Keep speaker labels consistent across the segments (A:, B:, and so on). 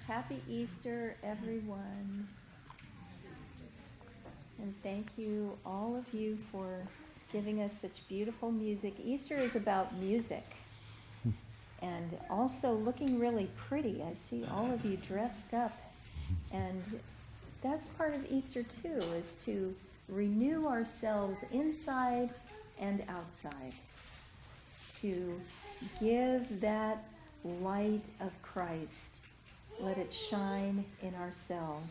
A: Happy Easter, everyone. And thank you, all of you, for giving us such beautiful music. Easter is about music and also looking really pretty. I see all of you dressed up. And that's part of Easter, too, is to renew ourselves inside and outside, to give that light of Christ. Let it shine in ourselves.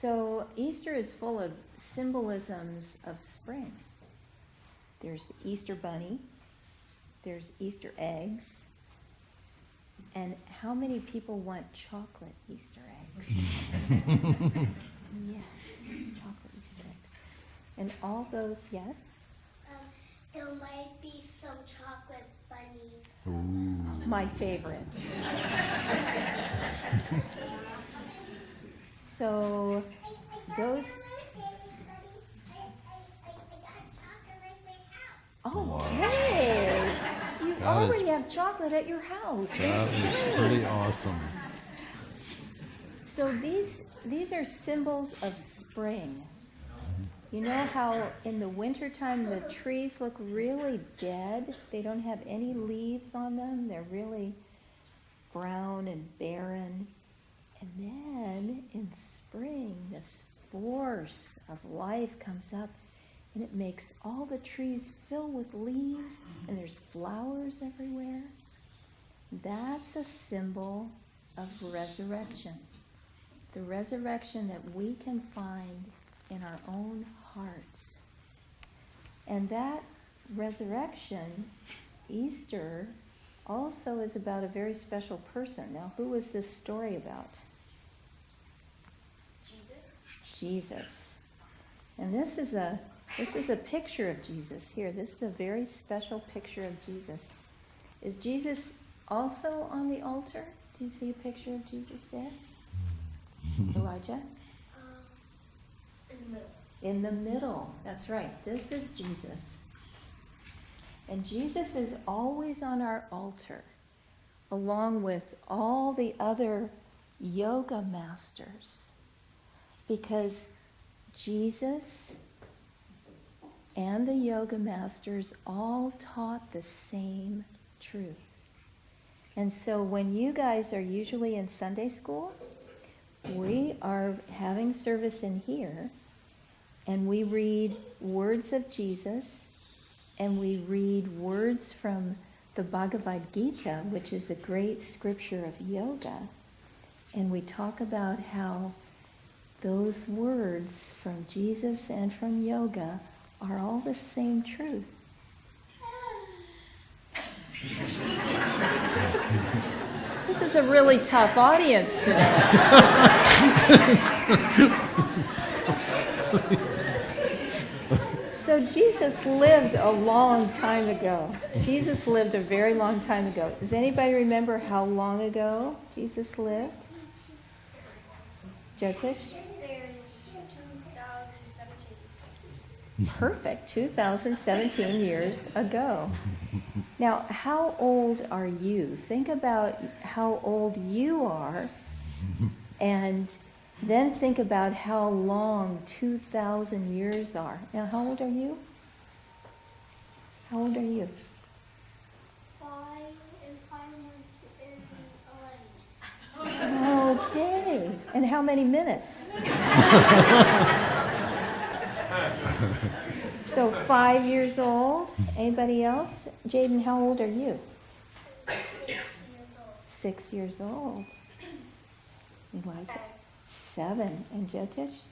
A: So Easter is full of symbolisms of spring. There's the Easter bunny, there's Easter eggs, and how many people want chocolate Easter eggs? Yes, chocolate Easter eggs. And all those, yes?
B: There might be some chocolate bunnies.
A: Ooh. My favorite. So those. Oh, hey! You already have chocolate at your house.
C: That is pretty awesome.
A: So these are symbols of spring. You know how in the wintertime the trees look really dead? They don't have any leaves on them. They're really brown and barren. And then in spring, this force of life comes up and it makes all the trees fill with leaves and there's flowers everywhere. That's a symbol of resurrection. The resurrection that we can find in our own hearts. And that resurrection, Easter, also is about a very special person. Now, who is this story about? Jesus. And this is a picture of Jesus here. This is a very special picture of Jesus. Is Jesus also on the altar? Do you see a picture of Jesus there? Elijah?
B: In the middle.
A: In the middle. That's right. This is Jesus. And Jesus is always on our altar, along with all the other yoga masters, because Jesus and the yoga masters all taught the same truth. And so when you guys are usually in Sunday school, we are having service in here, and we read words of Jesus, and we read words from the Bhagavad Gita, which is a great scripture of yoga, and we talk about how those words from Jesus and from yoga are all the same truth. This is a really tough audience today. So Jesus lived a long time ago. Jesus lived a very long time ago. Does anybody remember how long ago Jesus lived? Jyotish?
B: 2017.
A: Perfect, 2017 years ago. Now, how old are you? Think about how old you are, and then think about how long 2,000 years are. Now, how old are you? How old are you?
B: 5 and 5 months in 11.
A: Okay. And how many minutes? So 5 years old. Anybody else? Jaden, how old are you?
B: 6 years old.
A: 6 years old. Elijah? 7. And Jyotish?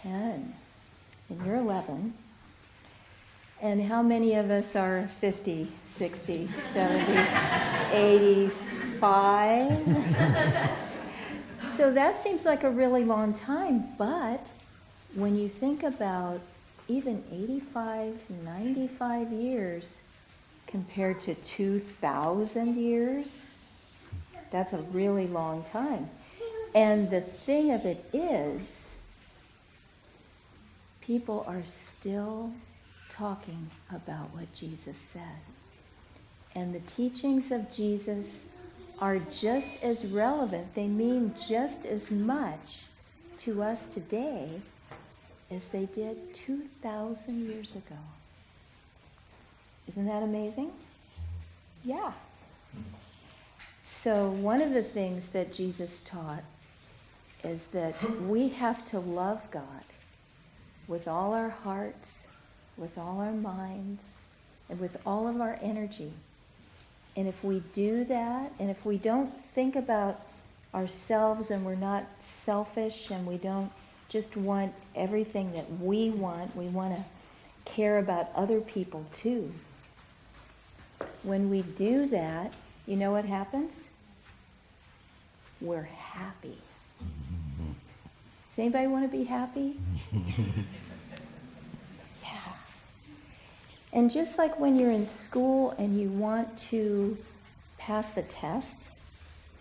A: 10. And you're 11. And how many of us are 50, 60, 70, 85? So that seems like a really long time, but when you think about even 85, 95 years compared to 2,000 years, that's a really long time. And the thing of it is, people are still talking about what Jesus said. And the teachings of Jesus are just as relevant, they mean just as much to us today as they did 2,000 years ago. Isn't that amazing? Yeah. So one of the things that Jesus taught is that we have to love God with all our hearts, with all our minds, and with all of our energy. And if we do that, and if we don't think about ourselves and we're not selfish and we don't just want everything that we want to care about other people too. When we do that, you know what happens? We're happy. Does anybody want to be happy? Yeah. And just like when you're in school and you want to pass the test,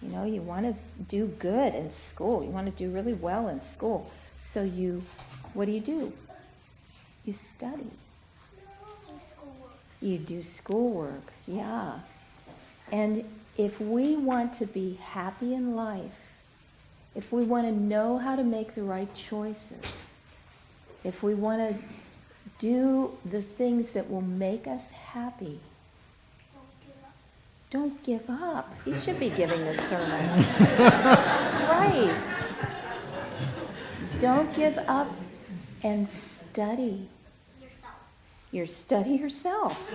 A: you know, you want to do good in school. You want to do really well in school. So what do? You study. You do schoolwork, yeah. And if we want to be happy in life, if we want to know how to make the right choices, if we want to do the things that will make us happy, don't give up. You should be giving this sermon. Right. Don't give up and study. Study yourself.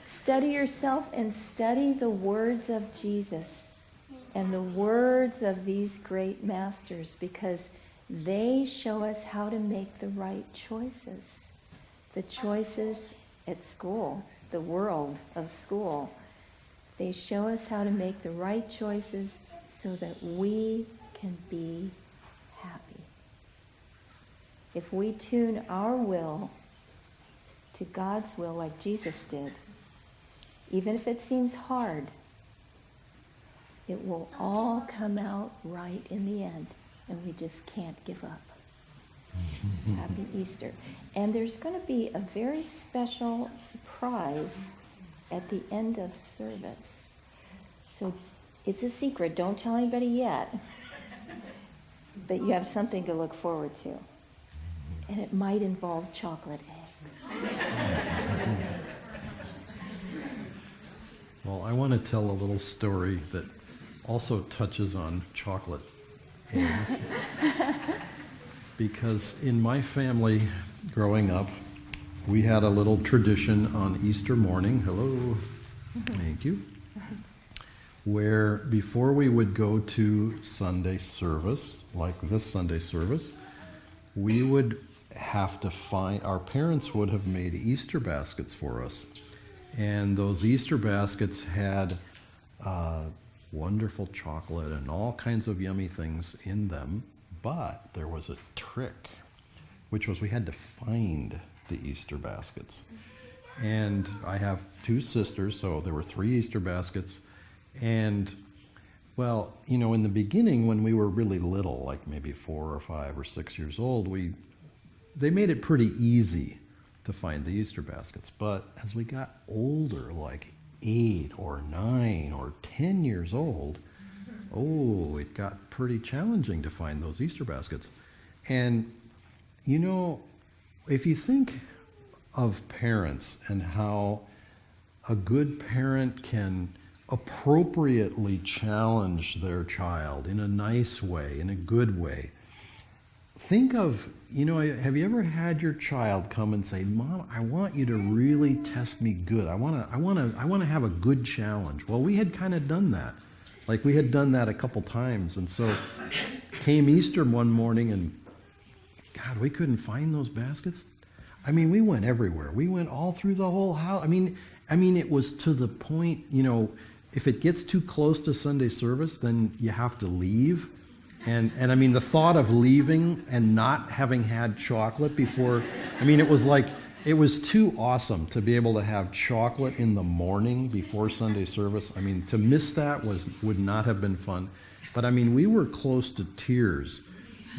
A: Study yourself and study the words of Jesus and the words of these great masters, because they show us how to make the right choices. The choices at school, the world of school. They show us how to make the right choices so that we can be happy. If we tune our will to God's will like Jesus did, even if it seems hard, it will all come out right in the end, and we just can't give up. Happy Easter. And there's going to be a very special surprise at the end of service. So it's a secret. Don't tell anybody yet. But you have something to look forward to. And it might involve chocolate eggs.
C: Well, I want to tell a little story that also touches on chocolate eggs. Because in my family growing up, we had a little tradition on Easter morning. Hello. Thank you. Where before we would go to Sunday service, like this Sunday service, we would have to our parents would have made Easter baskets for us. And those Easter baskets had wonderful chocolate and all kinds of yummy things in them. But there was a trick, which was we had to find the Easter baskets. And I have 2 sisters, so there were 3 Easter baskets. And, well, you know, in the beginning when we were really little, like maybe 4 or 5 or 6 years old, they made it pretty easy to find the Easter baskets. But as we got older, like 8 or 9 or 10 years old, it got pretty challenging to find those Easter baskets. And, you know, if you think of parents and how a good parent can appropriately challenge their child in a nice way, in a good way, think of, you know, have you ever had your child come and say, "Mom, I want you to really test me good. I want to have a good challenge." Well, we had kind of done that. Like we had done that a couple times. And so came Easter one morning and God, we couldn't find those baskets. I mean, we went everywhere. We went all through the whole house. I mean, it was to the point, you know, if it gets too close to Sunday service, then you have to leave. And I mean, the thought of leaving and not having had chocolate before, I mean, it was too awesome to be able to have chocolate in the morning before Sunday service. I mean, to miss that would not have been fun. But I mean, we were close to tears,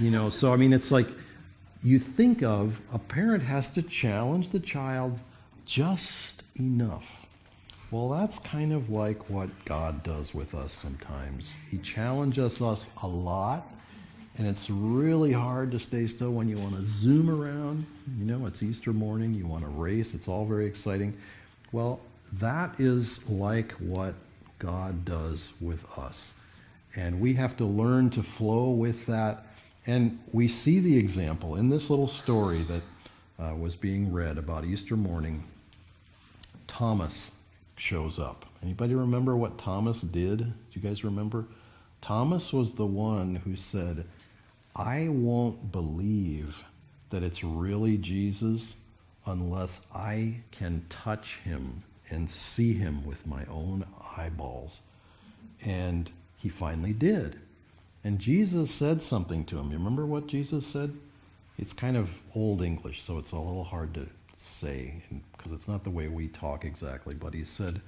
C: you know. So I mean, it's like you think of a parent has to challenge the child just enough Well, that's kind of like what God does with us sometimes. He challenges us a lot, and it's really hard to stay still when you want to zoom around. You know, it's Easter morning, you want to race, it's all very exciting. Well, that is like what God does with us. And we have to learn to flow with that. And we see the example in this little story that was being read about Easter morning. Thomas shows up. Anybody remember what Thomas did? Do you guys remember? Thomas was the one who said, I won't believe that it's really Jesus unless I can touch him and see him with my own eyeballs. And he finally did. And Jesus said something to him. You remember what Jesus said? It's kind of old English, so it's a little hard to say, because it's not the way we talk exactly. But he said,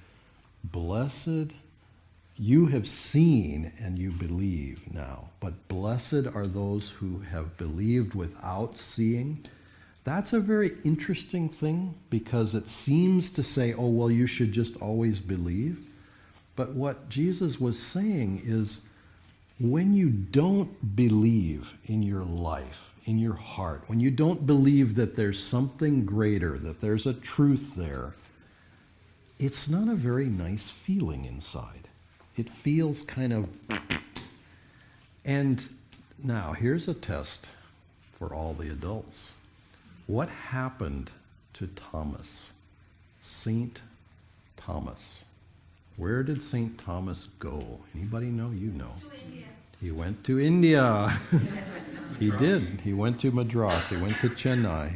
C: blessed, you have seen and you believe now, but blessed are those who have believed without seeing. That's a very interesting thing, because it seems to say, oh, well, you should just always believe. But what Jesus was saying is, when you don't believe in your life, in your heart, when you don't believe that there's something greater, that there's a truth there, it's not a very nice feeling inside. It feels kind of... And now, here's a test for all the adults. What happened to Thomas? Saint Thomas. Where did Saint Thomas go? Anybody know? You know.
B: To India.
C: He went to India. He did. He went to Madras. He went to Chennai.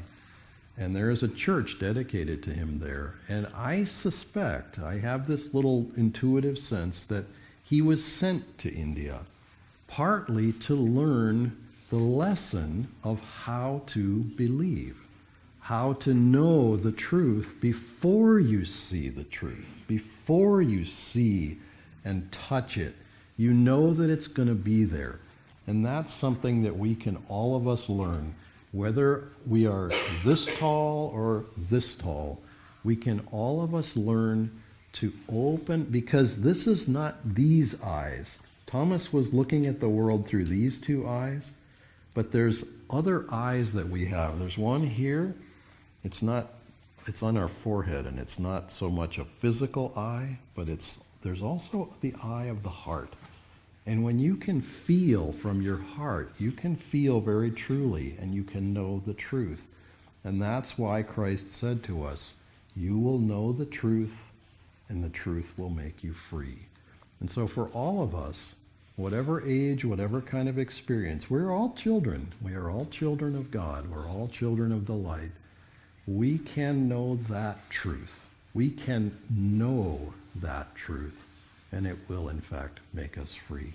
C: And there is a church dedicated to him there. And I suspect, I have this little intuitive sense that he was sent to India, partly to learn the lesson of how to believe, how to know the truth before you see the truth, before you see and touch it. You know that it's going to be there. And that's something that we can, all of us, learn. Whether we are this tall or this tall, we can, all of us, learn to open, because this is not these eyes. Thomas was looking at the world through these two eyes, but there's other eyes that we have. There's one here. It's on our forehead, and it's not so much a physical eye, but there's also the eye of the heart. And when you can feel from your heart, you can feel very truly, and you can know the truth. And that's why Christ said to us, you will know the truth, and the truth will make you free. And so for all of us, whatever age, whatever kind of experience, we're all children. We are all children of God. We're all children of the light. We can know that truth. We can know that truth, and it will, in fact, make us free.